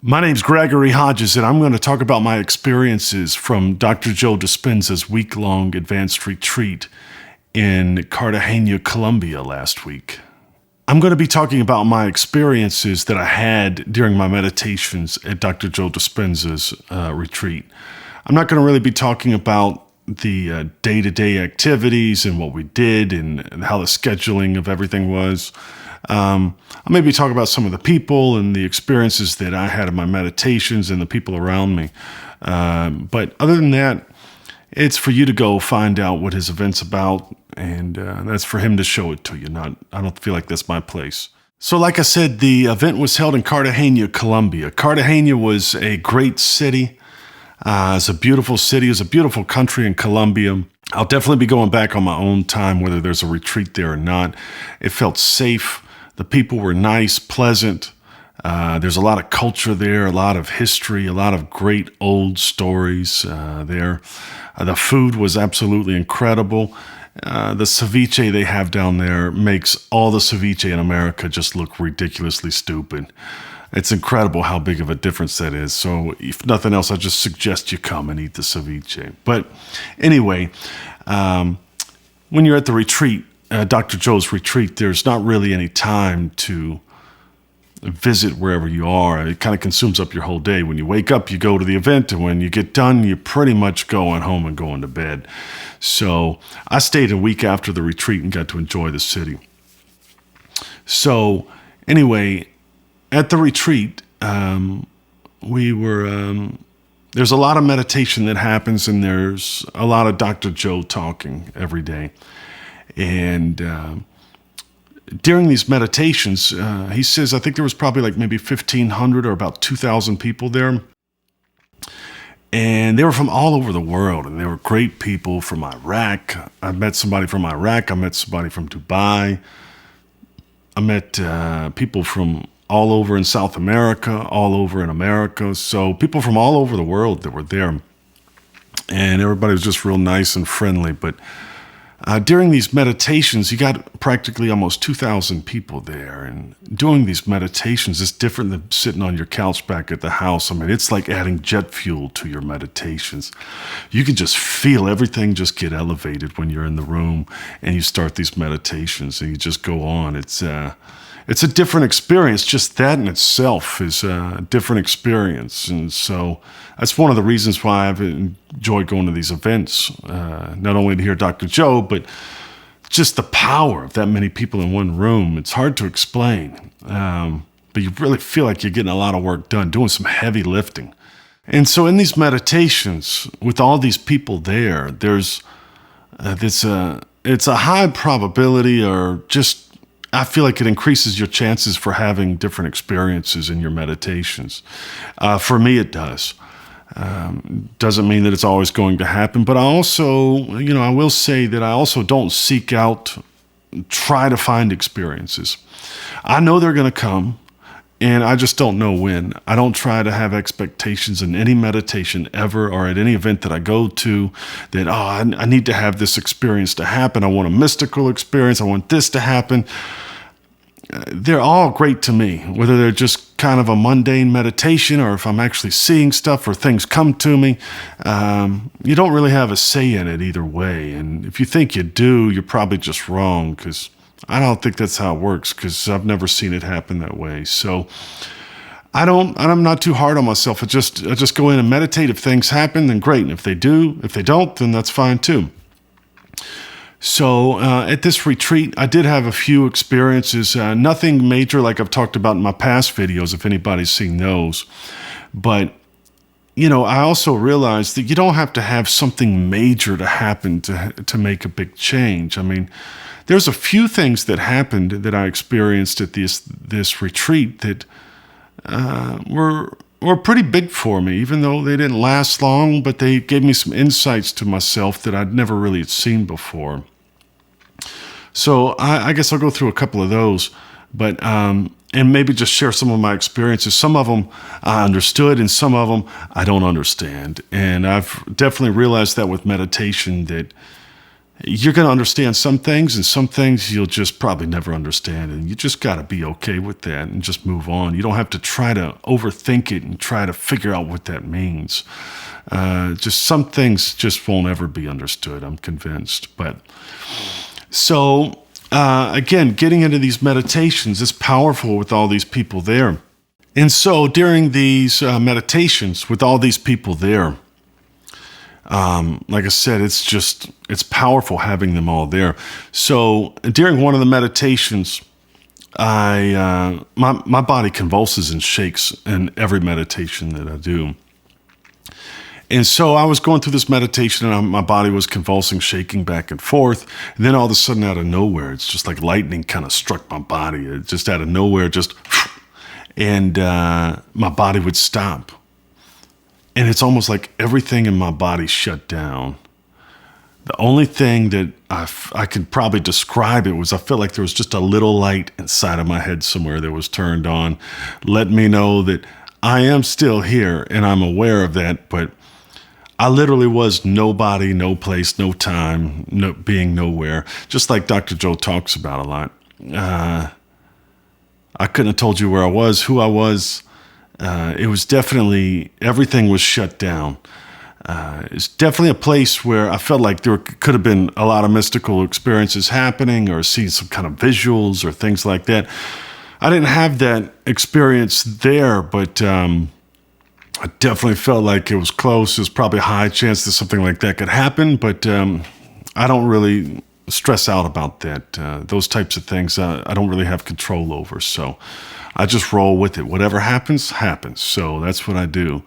My name's Gregory Hodges, and I'm going to talk about my experiences from Dr. Joe Dispenzas' week-long advanced retreat in Cartagena, Colombia last week. I'm going to be talking about my experiences that I had during my meditations at Dr. Joe Dispenzas' retreat. I'm not going to really be talking about the day-to-day activities and what we did and how the scheduling of everything was. I'll maybe talk about some of the people and the experiences that I had in my meditations and the people around me. But other than that, it's for you to go find out what his event's about, and that's for him to show it to you. I don't feel like that's my place. So like I said, the event was held in Cartagena, Colombia. Cartagena was a great city. It's a beautiful city. It's a beautiful country in Colombia. I'll definitely be going back on my own time, whether there's a retreat there or not. It felt safe. The people were nice, pleasant. There's a lot of culture there, a lot of history, a lot of great old stories there. The food was absolutely incredible. The ceviche they have down there makes all the ceviche in America just look ridiculously stupid. It's incredible how big of a difference that is. So if nothing else, I just suggest you come and eat the ceviche. But anyway, when you're at the retreat, Dr. Joe's retreat, there's not really any time to visit wherever you are. It kind of consumes up your whole day. When you wake up, you go to the event, and when you get done, you're pretty much going home and going to bed. So I stayed a week after the retreat and got to enjoy the city. So anyway, at the retreat, there's a lot of meditation that happens, and there's a lot of Dr. Joe talking every day. And during these meditations, he says, I think there was probably like maybe 1,500 or about 2,000 people there. And they were from all over the world, and they were great people from Iraq. I met somebody from Iraq. I met somebody from Dubai. I met people from all over in South America, all over in America. So people from all over the world that were there. And everybody was just real nice and friendly. But during these meditations, you got practically almost 2,000 people there. And doing these meditations is different than sitting on your couch back at the house. I mean, it's like adding jet fuel to your meditations. You can just feel everything just get elevated when you're in the room and you start these meditations and you just go on. It's a different experience. Just that in itself is a different experience. And so that's one of the reasons why I've enjoyed going to these events, not only to hear Dr. Joe, but just the power of that many people in one room. It's hard to explain, but you really feel like you're getting a lot of work done, doing some heavy lifting. And so in these meditations, with all these people there, it's a high probability, or just I feel like it increases your chances for having different experiences in your meditations. For me, it does. Doesn't mean that it's always going to happen, but I also, I will say that I also don't seek out, try to find experiences. I know they're going to come, and I just don't know when. I don't try to have expectations in any meditation ever, or at any event that I go to, that, I need to have this experience to happen. I want a mystical experience. I want this to happen. They're all great to me, whether they're just kind of a mundane meditation or if I'm actually seeing stuff or things come to me. You don't really have a say in it either way. And if you think you do, you're probably just wrong, because I don't think that's how it works, because I've never seen it happen that way. So I'm not too hard on myself. I just go in and meditate. If things happen, then great. And if they do, if they don't, then that's fine too. So at this retreat, I did have a few experiences, nothing major like I've talked about in my past videos, if anybody's seen those. But, I also realized that you don't have to have something major to happen to make a big change. I mean, there's a few things that happened that I experienced at this retreat that were pretty big for me, even though they didn't last long, but they gave me some insights to myself that I'd never really seen before. So I guess I'll go through a couple of those, but and maybe just share some of my experiences. Some of them I understood, and some of them I don't understand. And I've definitely realized that with meditation, that you're going to understand some things, and some things you'll just probably never understand. And you just got to be okay with that and just move on. You don't have to try to overthink it and try to figure out what that means. Just some things just won't ever be understood, I'm convinced. But so, again, getting into these meditations is powerful with all these people there. And so during these meditations with all these people there, like I said, it's powerful having them all there. So during one of the meditations, my body convulses and shakes in every meditation that I do. And so I was going through this meditation, and my body was convulsing, shaking back and forth. And then all of a sudden, out of nowhere, it's just like lightning kind of struck my body. It just out of nowhere, and my body would stop. And it's almost like everything in my body shut down. The only thing that I could probably describe it was I felt like there was just a little light inside of my head somewhere that was turned on, letting me know that I am still here and I'm aware of that, but I literally was nobody, no place, no time, being nowhere, just like Dr. Joe talks about a lot. I couldn't have told you where I was, who I was. It was definitely, everything was shut down. It's definitely a place where I felt like there could have been a lot of mystical experiences happening, or seeing some kind of visuals or things like that. I didn't have that experience there, but I definitely felt like it was close. There's probably a high chance that something like that could happen, but I don't really stress out about that. Those types of things I don't really have control over, so I just roll with it. Whatever happens, happens. So that's what I do.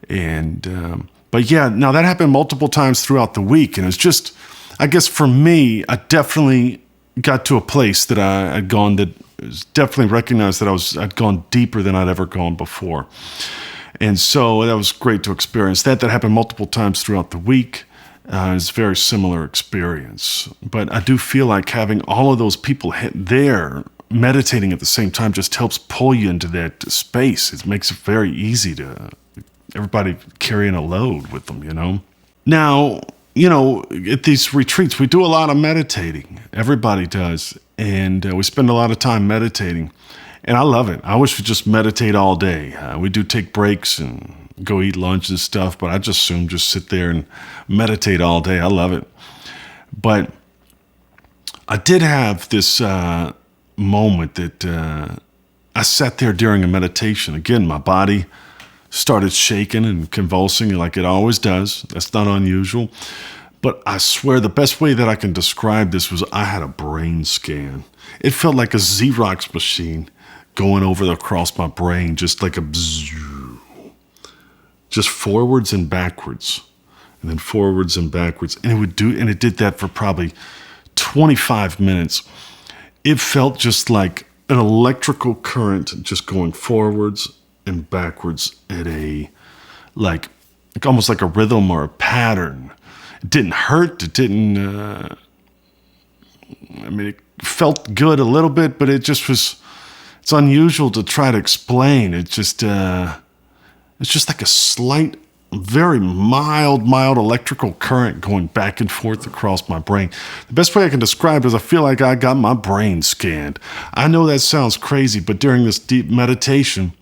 And but yeah, now that happened multiple times throughout the week, and it's just, I guess for me, I definitely got to a place that I'd gone that was definitely recognized that I'd gone deeper than I'd ever gone before. And so that was great to experience that. That happened multiple times throughout the week. It's a very similar experience. But I do feel like having all of those people there meditating at the same time just helps pull you into that space. It makes it very easy to everybody carrying a load with them, you know. Now, you know, at these retreats, we do a lot of meditating. Everybody does. And we spend a lot of time meditating. And I love it. I wish we just meditate all day. We do take breaks and go eat lunch and stuff, but I just assume just sit there and meditate all day. I love it. But I did have this moment that I sat there during a meditation. Again, my body started shaking and convulsing like it always does. That's not unusual. But I swear the best way that I can describe this was I had a brain scan. It felt like a Xerox machine going over across my brain, just like a bzzz, just forwards and backwards, and then forwards and backwards. And it did that for probably 25 minutes. It felt just like an electrical current just going forwards and backwards at like almost like a rhythm or a pattern. It didn't hurt. It didn't, it felt good a little bit, but it just was, it's unusual to try to explain. It's just like a slight, very mild electrical current going back and forth across my brain. The best way I can describe it is I feel like I got my brain scanned. I know that sounds crazy, but during this deep meditation,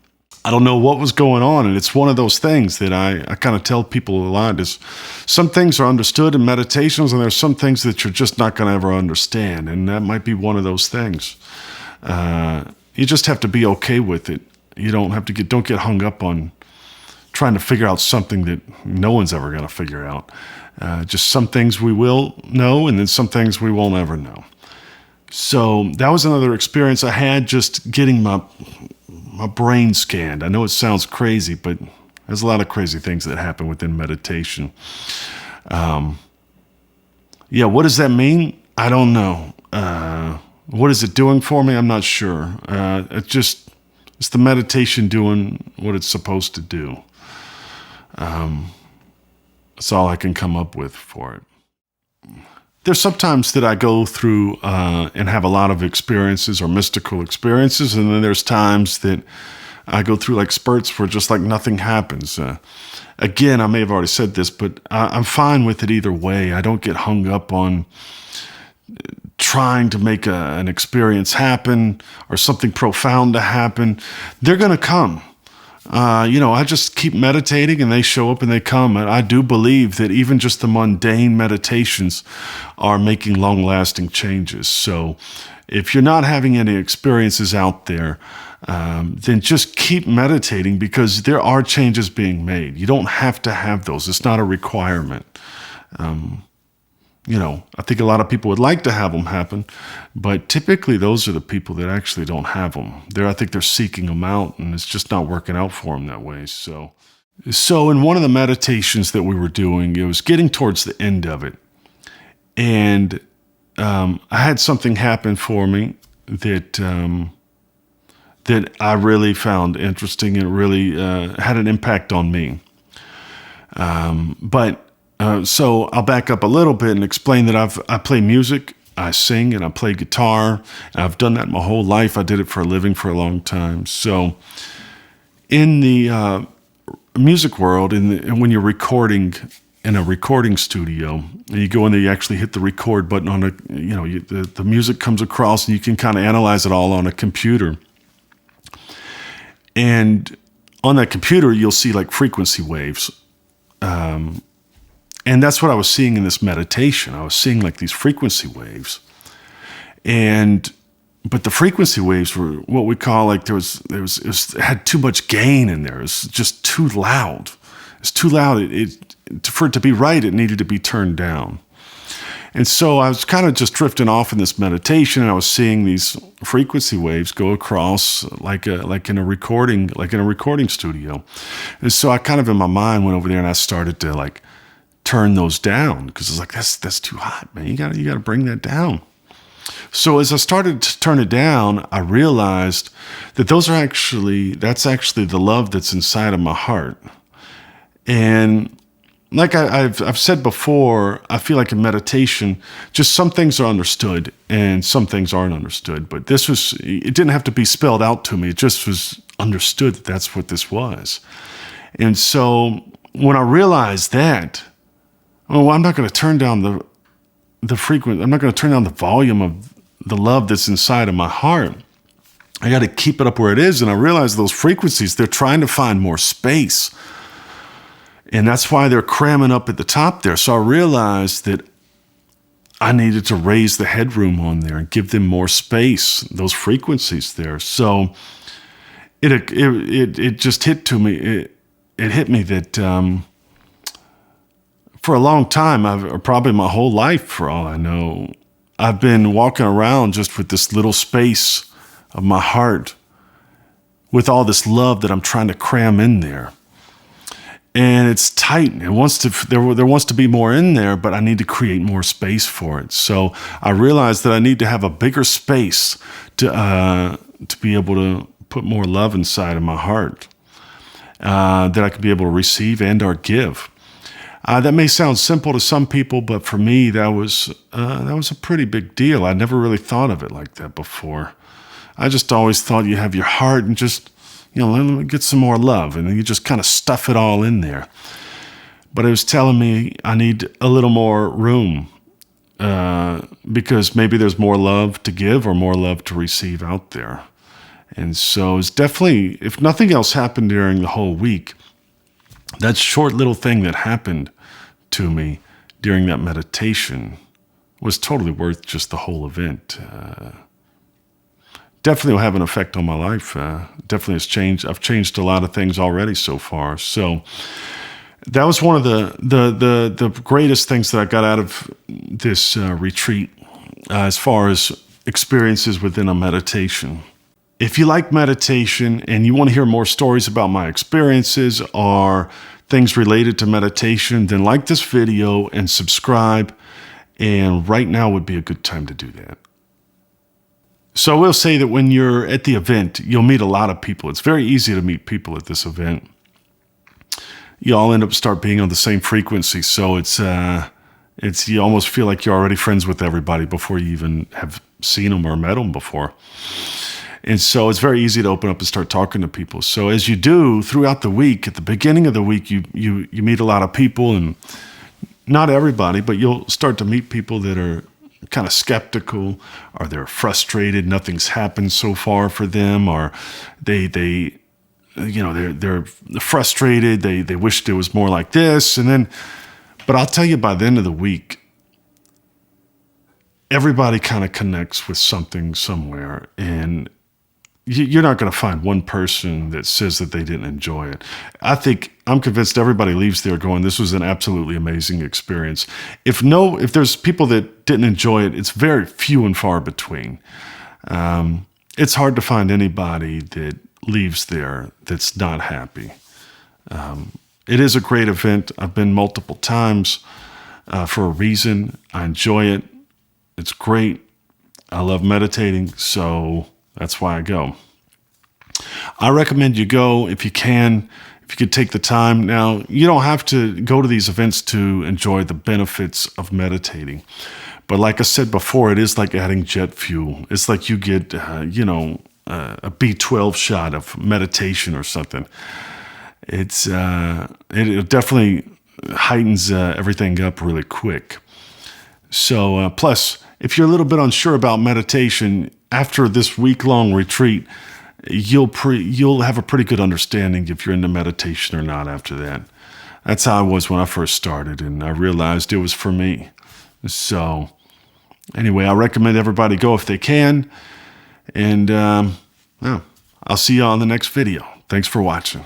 I don't know what was going on. And it's one of those things that I kind of tell people a lot is some things are understood in meditations, and there's some things that you're just not going to ever understand. And that might be one of those things. You just have to be okay with it. You don't get hung up on trying to figure out something that no one's ever going to figure out. Just some things we will know, and then some things we won't ever know. So that was another experience I had, just getting my brain scanned. I know it sounds crazy, but there's a lot of crazy things that happen within meditation. What does that mean? I don't know. What is it doing for me? I'm not sure. It's the meditation doing what it's supposed to do. That's all I can come up with for it. There's sometimes that I go through and have a lot of experiences or mystical experiences, and then there's times that I go through like spurts where just like nothing happens. Again, I may have already said this, but I'm fine with it either way. I don't get hung up on trying to make an experience happen or something profound to happen. They're going to come. I just keep meditating and they show up and they come. And I do believe that even just the mundane meditations are making long-lasting changes. So if you're not having any experiences out there, then just keep meditating, because there are changes being made. You don't have to have those. It's not a requirement. I think a lot of people would like to have them happen, but typically those are the people that actually don't have them. I think they're seeking them out, and it's just not working out for them that way. So in one of the meditations that we were doing, it was getting towards the end of it, and I had something happen for me that I really found interesting, and really had an impact on me. So I'll back up a little bit and explain that I play music, I sing, and I play guitar. And I've done that my whole life. I did it for a living for a long time. So in the music world, and when you're recording in a recording studio, and you go in there, you actually hit the record button on the music comes across, and you can kind of analyze it all on a computer. And on that computer, you'll see like frequency waves. And that's what I was seeing in this meditation. I was seeing like these frequency waves. But the frequency waves were what we call like it had too much gain in there. It was just too loud. It's too loud. For it to be right, it needed to be turned down. And so I was kind of just drifting off in this meditation, and I was seeing these frequency waves go across like in a recording studio. And so I kind of in my mind went over there and I started to like turn those down, because it's like that's too hot, man. You gotta bring that down. So as I started to turn it down, I realized that that's actually the love that's inside of my heart. And like I've said before, I feel like in meditation, just some things are understood and some things aren't understood. But it didn't have to be spelled out to me. It just was understood that that's what this was. And so when I realized that, I'm not going to turn down the frequency. I'm not going to turn down the volume of the love that's inside of my heart. I got to keep it up where it is. And I realized those frequencies, they're trying to find more space. And that's why they're cramming up at the top there. So I realized that I needed to raise the headroom on there and give them more space, those frequencies there. So it just hit to me. It hit me that for a long time, probably my whole life, for all I know, I've been walking around just with this little space of my heart, with all this love that I'm trying to cram in there. And it's tight. There wants to be more in there, but I need to create more space for it. So I realized that I need to have a bigger space to be able to put more love inside of my heart, that I could be able to receive and or give. That may sound simple to some people, but for me, that was a pretty big deal. I never really thought of it like that before. I just always thought you have your heart and just, let me get some more love, and then you just kind of stuff it all in there. But it was telling me I need a little more room, because maybe there's more love to give or more love to receive out there. And so it's definitely, if nothing else happened during the whole week, that short little thing that happened to me during that meditation was totally worth just the whole event. Definitely will have an effect on my life. Definitely has changed. I've changed a lot of things already so far. So that was one of the greatest things that I got out of this retreat, as far as experiences within a meditation. If you like meditation and you want to hear more stories about my experiences or things related to meditation, then like this video and subscribe. And right now would be a good time to do that. So I will say that when you're at the event, you'll meet a lot of people. It's very easy to meet people at this event. You all end up start being on the same frequency. So it's you almost feel like you're already friends with everybody before you even have seen them or met them before. And so it's very easy to open up and start talking to people. So as you do throughout the week, at the beginning of the week, you meet a lot of people, and not everybody, but you'll start to meet people that are kind of skeptical, or they're frustrated. Nothing's happened so far for them, or they're frustrated. They wished it was more like this. But I'll tell you, by the end of the week, everybody kind of connects with something somewhere, and you're not going to find one person that says that they didn't enjoy it. I'm convinced everybody leaves there going, this was an absolutely amazing experience. If there's people that didn't enjoy it, it's very few and far between. It's hard to find anybody that leaves there that's not happy. It is a great event. I've been multiple times for a reason. I enjoy it. It's great. I love meditating, so that's why I go. I recommend you go if you can, if you could take the time. Now, you don't have to go to these events to enjoy the benefits of meditating. But like I said before, it is like adding jet fuel. It's like you get, a B12 shot of meditation or something. It definitely heightens everything up really quick. So, plus, if you're a little bit unsure about meditation, after this week-long retreat, you'll have a pretty good understanding if you're into meditation or not after that. That's how I was when I first started, and I realized it was for me. So, anyway, I recommend everybody go if they can, and I'll see you on the next video. Thanks for watching.